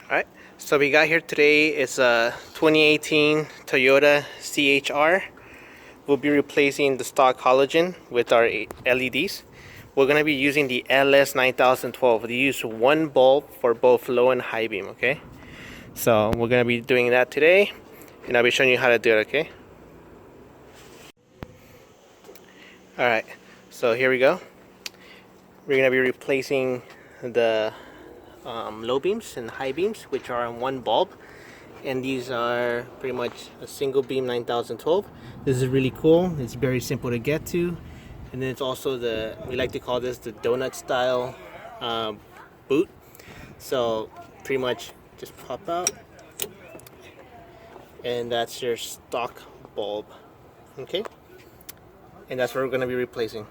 Alright, so we got here today is a 2018 Toyota CHR. We'll be replacing the stock halogen with our LEDs. We're going to be using the LS 9012. We use one bulb for both low and high beam, okay? So we're going to be doing that today, and I'll be showing you how to do it, okay? Alright, so here we go. We're going to be replacing the low beams and high beams, which are on one bulb, and these are pretty much a single beam 9012. This is really cool. It's very simple to get to, and then it's also we like to call this the donut style boot. So pretty much just pop out, and that's your stock bulb, okay? And that's what we're going to be replacing.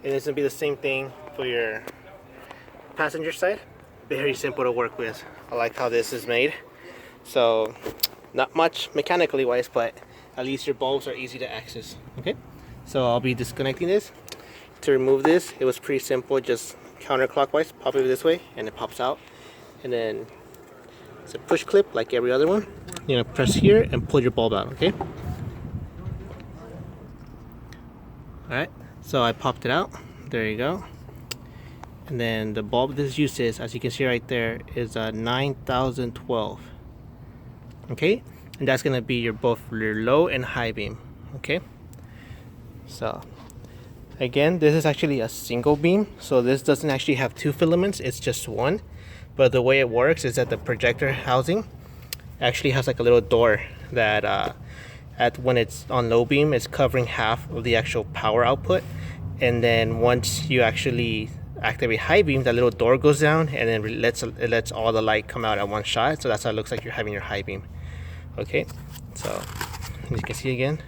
And it's going to be the same thing for your passenger side. Very simple to work with. I like how this is made. So not much mechanically wise, but at least your bulbs are easy to access. Okay, so I'll be disconnecting this. To remove this, it was pretty simple. Just counterclockwise, pop it this way, and it pops out. And then it's a push clip like every other one. You're gonna press here and pull your bulb out. Okay. All right. So I popped it out. There you go. And then the bulb this uses, as you can see right there, is a 9012. Okay, and that's gonna be both your low and high beam. Okay, so again, this is actually a single beam, so this doesn't actually have two filaments, it's just one. But the way it works is that the projector housing actually has like a little door that when it's on low beam, it's covering half of the actual power output, and then once you actually activate high beam, that little door goes down, and then it lets all the light come out at one shot. So that's how it looks like you're having your high beam. Okay, so as you can see again,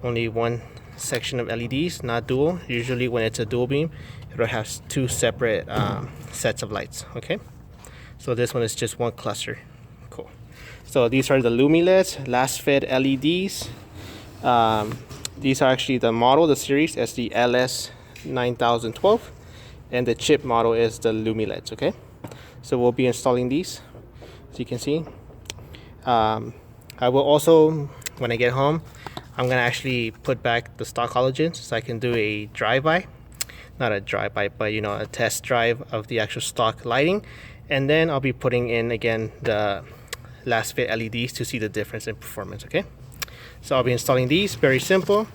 only one section of LEDs, not dual. Usually when it's a dual beam, it'll have two separate sets of lights. Okay, so this one is just one cluster. Cool. So these are the LumiLEDs, LASFIT LEDs. These are actually the model, the series is the LS 9012. And the chip model is the LumiLEDs. Okay, so we'll be installing these, as you can see. I will also, when I get home, I'm gonna actually put back the stock halogens so I can do a drive-by, not a drive-by, but a test drive of the actual stock lighting, and then I'll be putting in again the LASFIT LEDs to see the difference in performance. Okay, so I'll be installing these. Very simple.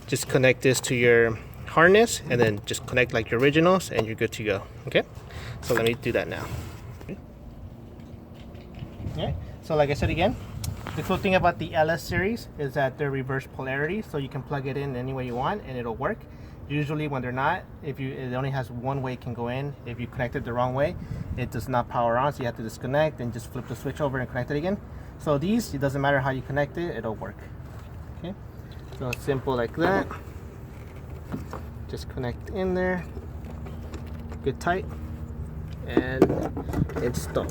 Just connect this to your harness and then just connect like your originals and you're good to go. Okay, so let me do that now. Okay, so like I said again, the cool thing about the LS series is that they're reverse polarity, so you can plug it in any way you want and it'll work. Usually when they're not, it only has one way it can go in. If you connect it the wrong way, it does not power on, so you have to disconnect and just flip the switch over and connect it again. So these, it doesn't matter how you connect it, it'll work. Okay, so it's simple like that. Just connect in there, good tight, and install.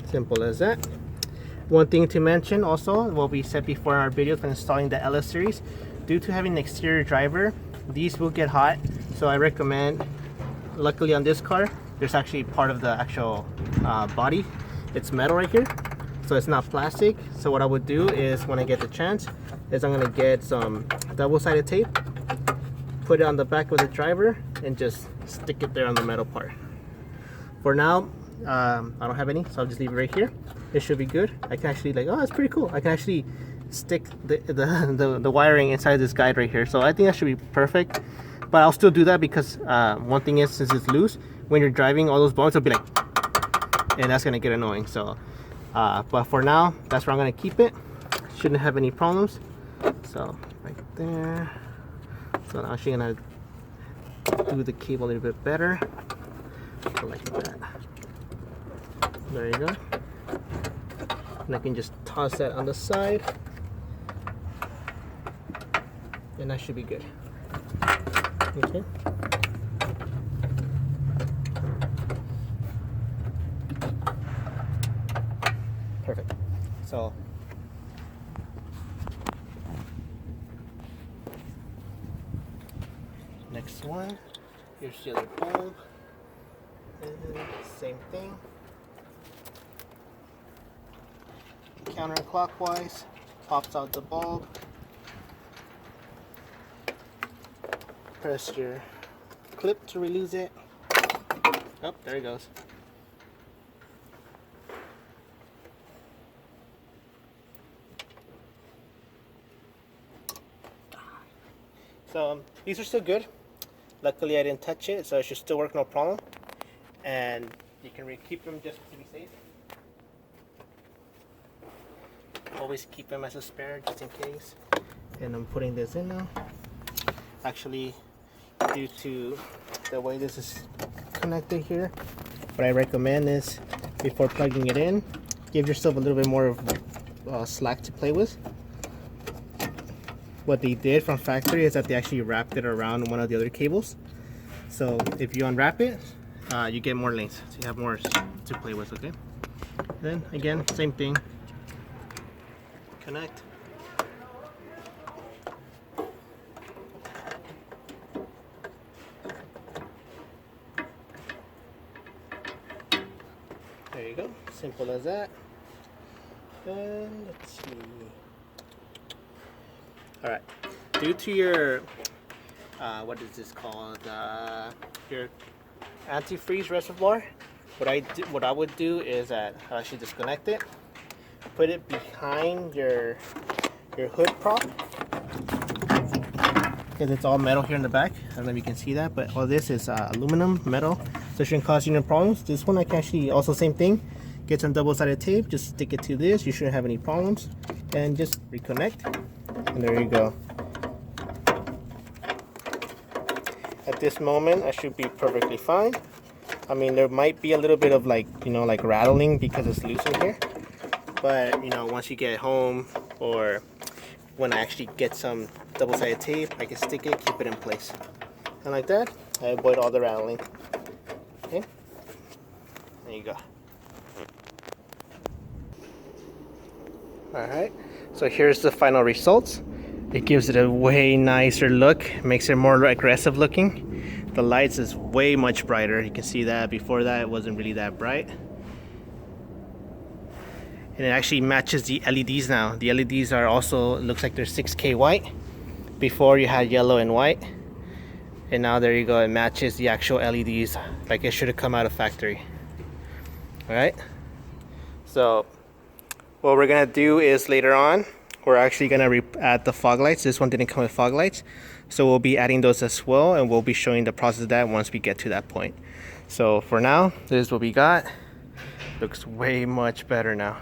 Simple as that. One thing to mention also, what we said before in our videos when installing the LS series, due to having an exterior driver, these will get hot. So I recommend, luckily on this car, there's actually part of the actual body. It's metal right here, so it's not plastic. So what I would do is, when I get the chance, is I'm gonna get some double-sided tape, put it on the back of the driver, and just stick it there on the metal part. For now, I don't have any, so I'll just leave it right here. It should be good. I can actually it's pretty cool. I can actually stick the wiring inside this guide right here. So I think that should be perfect. But I'll still do that because one thing is, since it's loose, when you're driving, all those bones will be like, and that's gonna get annoying. So, but for now, that's where I'm gonna keep it. Shouldn't have any problems. So right there. So I'm actually gonna do the cable a little bit better. So like that. There you go. And I can just toss that on the side, and that should be good. Okay. Perfect. So next one, here's the other bulb. And same thing. Counterclockwise, pops out the bulb. Press your clip to release it. Oh, there it goes. So these are still good. Luckily I didn't touch it, so it should still work no problem. And you can keep them just to be safe. Always keep them as a spare just in case. And I'm putting this in now. Actually, due to the way this is connected here, what I recommend is before plugging it in, give yourself a little bit more of slack to play with. What they did from factory is that they actually wrapped it around one of the other cables. So if you unwrap it, you get more length, so you have more to play with, okay? Then again, same thing. Connect. There you go, simple as that. And let's see. All right, due to your, what is this called? Your antifreeze reservoir. What I would do is that I actually disconnect it, put it behind your hood prop, because it's all metal here in the back. I don't know if you can see that, but all this is aluminum metal, so it shouldn't cause you no problems. This one I can actually also same thing. Get some double-sided tape, just stick it to this. You shouldn't have any problems, and just reconnect. And there you go. At this moment, I should be perfectly fine. I mean, there might be a little bit of like rattling because it's loose in here. But once you get home, or when I actually get some double-sided tape, I can stick it, keep it in place. And like that, I avoid all the rattling. Okay, there you go. Alright, so here's the final results. It gives it a way nicer look, makes it more aggressive looking. The lights is way much brighter. You can see that. Before that it wasn't really that bright. And it actually matches the LEDs now. The LEDs are also, looks like they're 6K white. Before you had yellow and white. And now there you go, it matches the actual LEDs like it should have come out of factory. Alright, so what we're gonna do is later on, we're actually gonna add the fog lights. This one didn't come with fog lights, so we'll be adding those as well, and we'll be showing the process of that once we get to that point. So for now, this is what we got. Looks way much better now,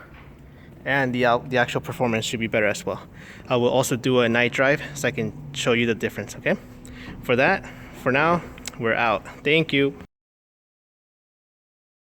and the actual performance should be better as well. I will also do a night drive so I can show you the difference. Okay, for now, we're out. Thank you.